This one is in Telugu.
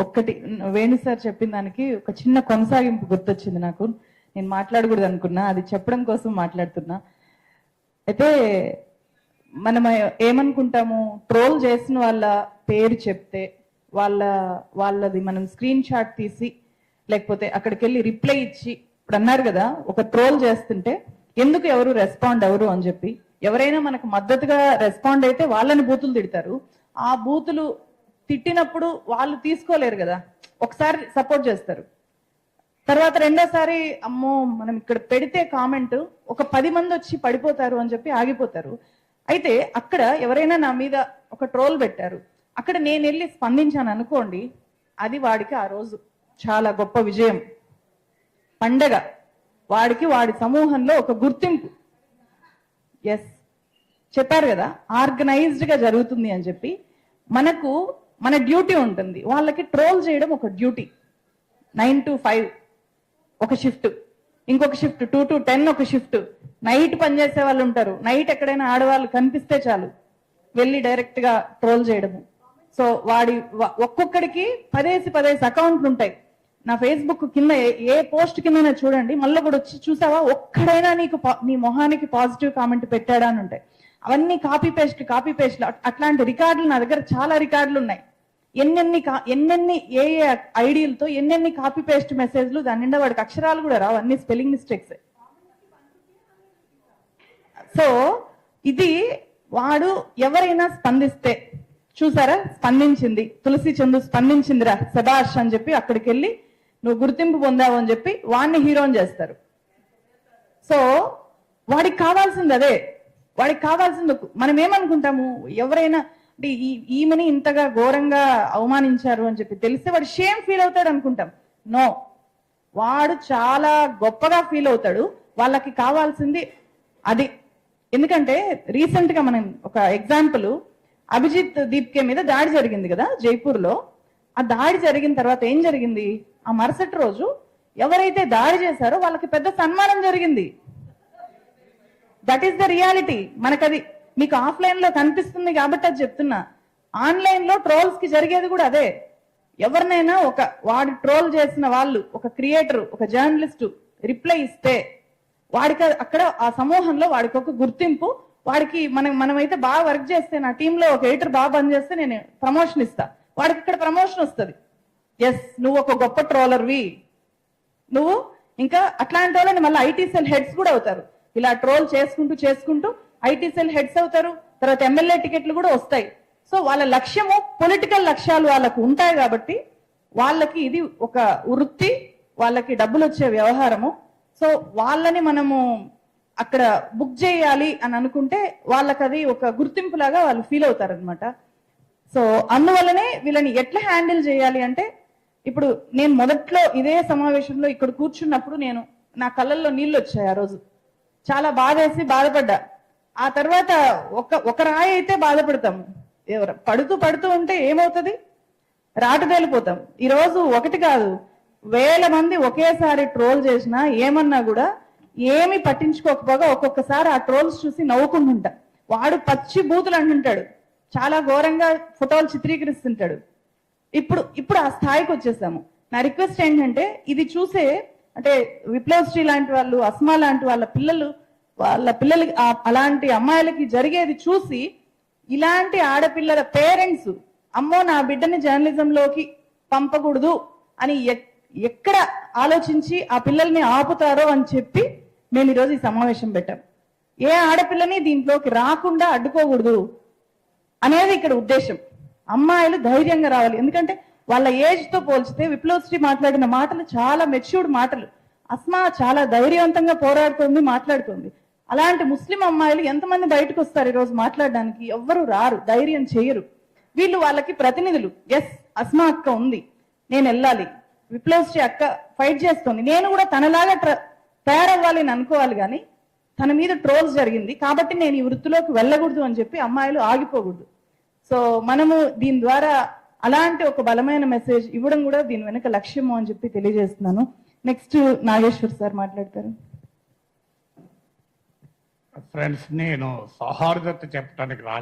ఒక్కటి వేణు సార్ చెప్పిన దానికి ఒక చిన్న కొనసాగింపు గుర్తొచ్చింది నాకు. నేను మాట్లాడకూడదు అనుకున్నా, అది చెప్పడం కోసం మాట్లాడుతున్నా. అయితే మనం ఏమనుకుంటాము, ట్రోల్ చేసిన వాళ్ళ పేరు చెప్తే వాళ్ళది మనం స్క్రీన్ షాట్ తీసి లేకపోతే అక్కడికి వెళ్ళి రిప్లై ఇచ్చి, ఇప్పుడు అన్నారు కదా ఒక ట్రోల్ చేస్తుంటే ఎందుకు ఎవరు రెస్పాండ్ అవరు అని చెప్పి, ఎవరైనా మనకు మద్దతుగా రెస్పాండ్ అయితే వాళ్ళని బూతులు తిడతారు. ఆ బూతులు తిట్టినప్పుడు వాళ్ళు తీసుకోలేరు కదా, ఒకసారి సపోర్ట్ చేస్తారు, తర్వాత రెండోసారి అమ్మో మనం ఇక్కడ పెడితే కామెంట్ ఒక 10 మంది వచ్చి పడిపోతారు అని చెప్పి ఆగిపోతారు. అయితే అక్కడ ఎవరైనా నా మీద ఒక ట్రోల్ పెట్టారు, అక్కడ నేను వెళ్ళి స్పందించాను అనుకోండి, అది వాడికి ఆ రోజు చాలా గొప్ప విజయం, పండగ, వాడికి వాడి సమూహంలో ఒక గుర్తింపు. ఎస్, చెప్పారు కదా ఆర్గనైజ్డ్ గా జరుగుతుంది అని చెప్పి. మనకు మన డ్యూటీ ఉంటుంది, వాళ్ళకి ట్రోల్ చేయడం ఒక డ్యూటీ. 9 to 5 ఒక షిఫ్ట్, ఇంకొక షిఫ్ట్ 2 to 10 ఒక షిఫ్ట్, నైట్ పనిచేసే వాళ్ళు ఉంటారు. నైట్ ఎక్కడైనా ఆడవాళ్ళు కనిపిస్తే చాలు వెళ్ళి డైరెక్ట్ గా ట్రోల్ చేయడము. సో ఒక్కొక్కడికి 10 అకౌంట్లు ఉంటాయి. నా ఫేస్బుక్ కింద ఏ పోస్ట్ కింద చూడండి, మళ్ళీ కూడా వచ్చి చూసావా ఒక్కడైనా నీ మొహానికి పాజిటివ్ కామెంట్ పెట్టాడా అని ఉంటాయి. అవన్నీ కాపీ పేస్ట్ అట్లాంటి రికార్డులు నా దగ్గర చాలా రికార్డులు ఉన్నాయి. ఎన్నెన్ని ఏ ఐడియాలతో ఎన్నెన్ని కాపీ పేస్ట్ మెసేజ్లు, దాని నిండా వాడికి అక్షరాలు కూడా రావు, అన్ని స్పెల్లింగ్ మిస్టేక్స్. సో ఇది వాడు ఎవరైనా స్పందిస్తే, చూసారా స్పందించింది తులసి చందు స్పందించిందిరా సబాష్ అని చెప్పి అక్కడికి వెళ్ళి నువ్వు గుర్తింపు పొందావు అని చెప్పి వాడిని హీరోని చేస్తారు. సో వాడికి కావాల్సింది అదే, వాడికి కావాల్సింది. మనం ఏమనుకుంటాము, ఎవరైనా అంటే ఈమెని ఇంతగా ఘోరంగా అవమానించారు అని చెప్పి తెలిస్తే వాడు షేమ్ ఫీల్ అవుతాడు అనుకుంటాం. నో, వాడు చాలా గొప్పగా ఫీల్ అవుతాడు. వాళ్ళకి కావాల్సింది అది. ఎందుకంటే రీసెంట్ గా మనం ఒక ఎగ్జాంపుల్, అభిజిత్ దీప్కే మీద దాడి జరిగింది కదా జైపూర్ లో. ఆ దాడి జరిగిన తర్వాత ఏం జరిగింది, ఆ మరుసటి రోజు ఎవరైతే దాడి చేశారో వాళ్ళకి పెద్ద సన్మానం జరిగింది. That is the reality. మనకది మీకు ఆఫ్లైన్ లో కనిపిస్తుంది కాబట్టి అది చెప్తున్నా. ఆన్లైన్ లో ట్రోల్స్ కి జరిగేది కూడా అదే. ఎవరినైనా వాడు ట్రోల్ చేసిన వాళ్ళు, ఒక క్రియేటర్, ఒక జర్నలిస్టు రిప్లై ఇస్తే వాడికి అక్కడ ఆ సమూహంలో వాడికి ఒక గుర్తింపు. వాడికి మనమైతే బాగా వర్క్ చేస్తే, నా టీంలో ఒక ఎడిటర్ బాగా పనిచేస్తే నేను ప్రమోషన్ ఇస్తా, వాడికి ఇక్కడ ప్రమోషన్ వస్తుంది. ఎస్, నువ్వు ఒక గొప్ప ట్రోలర్వి నువ్వు. ఇంకా అట్లాంటి వాళ్ళని మళ్ళీ ఐటీ సెల్ హెడ్స్ కూడా అవుతారు. ఇలా ట్రోల్ చేసుకుంటూ ఐటీ సెల్ హెడ్స్ అవుతారు, తర్వాత ఎమ్మెల్యే టికెట్లు కూడా వస్తాయి. సో వాళ్ళ లక్ష్యము, పొలిటికల్ లక్ష్యాలు వాళ్ళకు ఉంటాయి కాబట్టి వాళ్ళకి ఇది ఒక వృత్తి, వాళ్ళకి డబ్బులు వచ్చే వ్యవహారము. సో వాళ్ళని మనము అక్కడ బుక్ చేయాలి అని అనుకుంటే వాళ్ళకి అది ఒక గుర్తింపు లాగా వాళ్ళు ఫీల్ అవుతారు అనమాట. సో అందువల్లనే వీళ్ళని ఎట్లా హ్యాండిల్ చేయాలి అంటే, ఇప్పుడు నేను మొదట్లో ఇదే సమావేశంలో ఇక్కడ కూర్చున్నప్పుడు నా కళ్ళల్లో నీళ్ళు వచ్చాయి. ఆ రోజు చాలా బాధపడ్డా. ఆ తర్వాత ఒక రాయి అయితే బాధపడతాము, పడుతూ ఉంటే ఏమవుతుంది, రాటుదేలిపోతాం. ఈరోజు ఒకటి కాదు, 1000 మంది ఒకేసారి ట్రోల్ చేసినా ఏమన్నా కూడా ఏమి పట్టించుకోకపోగా ఒక్కొక్కసారి ఆ ట్రోల్స్ చూసి నవ్వుకుంటుంటా. వాడు పచ్చి బూతులు అంటుంటాడు, చాలా ఘోరంగా ఫోటోలు చిత్రీకరిస్తుంటాడు. ఇప్పుడు ఆ స్థాయికి వచ్చేసాము. నా రిక్వెస్ట్ ఏంటంటే, ఇది చూసే అంటే విప్లవ్ శ్రీ లాంటి వాళ్ళు, అస్మా లాంటి వాళ్ళ పిల్లలకి, అలాంటి అమ్మాయిలకి జరిగేది చూసి ఇలాంటి ఆడపిల్లల పేరెంట్స్ అమ్మో నా బిడ్డని జర్నలిజంలోకి పంపకూడదు అని ఎక్కడ ఆలోచించి ఆ పిల్లల్ని ఆపుతారో అని చెప్పి మేము ఈరోజు ఈ సమావేశం పెట్టాం. ఏ ఆడపిల్లని దీంట్లోకి రాకుండా అడ్డుకోకూడదు అనేది ఇక్కడ ఉద్దేశం. అమ్మాయిలు ధైర్యంగా రావాలి. ఎందుకంటే వాళ్ళ ఏజ్ తో పోల్చితే విప్లవ్ శ్రీ మాట్లాడిన మాటలు చాలా మెచ్యూర్డ్ మాటలు. అస్మా చాలా ధైర్యవంతంగా పోరాడుతోంది, మాట్లాడుతోంది. అలాంటి ముస్లిం అమ్మాయిలు ఎంతమంది బయటకు వస్తారు ఈరోజు మాట్లాడడానికి? ఎవ్వరు రారు, ధైర్యం చేయరు. వీళ్ళు వాళ్ళకి ప్రతినిధులు. ఎస్, అస్మా అక్క ఉంది, నేను వెళ్ళాలి, విప్లవ్ శ్రీ అక్క ఫైట్ చేస్తోంది, నేను కూడా తనలాగా తయారవ్వాలి అని అనుకోవాలి. కానీ తన మీద ట్రోల్స్ జరిగింది కాబట్టి నేను ఈ వృత్తిలోకి వెళ్ళకూడదు అని చెప్పి అమ్మాయిలు ఆగిపోకూడదు. సో మనము దీని ద్వారా అలాంటి ఒక బలమైన మెసేజ్ ఇవ్వడం కూడా దీని వెనుక లక్ష్యము అని చెప్పి తెలియజేస్తున్నాను. నెక్స్ట్ నాగేశ్వర్ సార్ మాట్లాడతారు. ఫ్రెండ్స్, నేను సౌహార్దత చెప్పడానికి రాలేదు.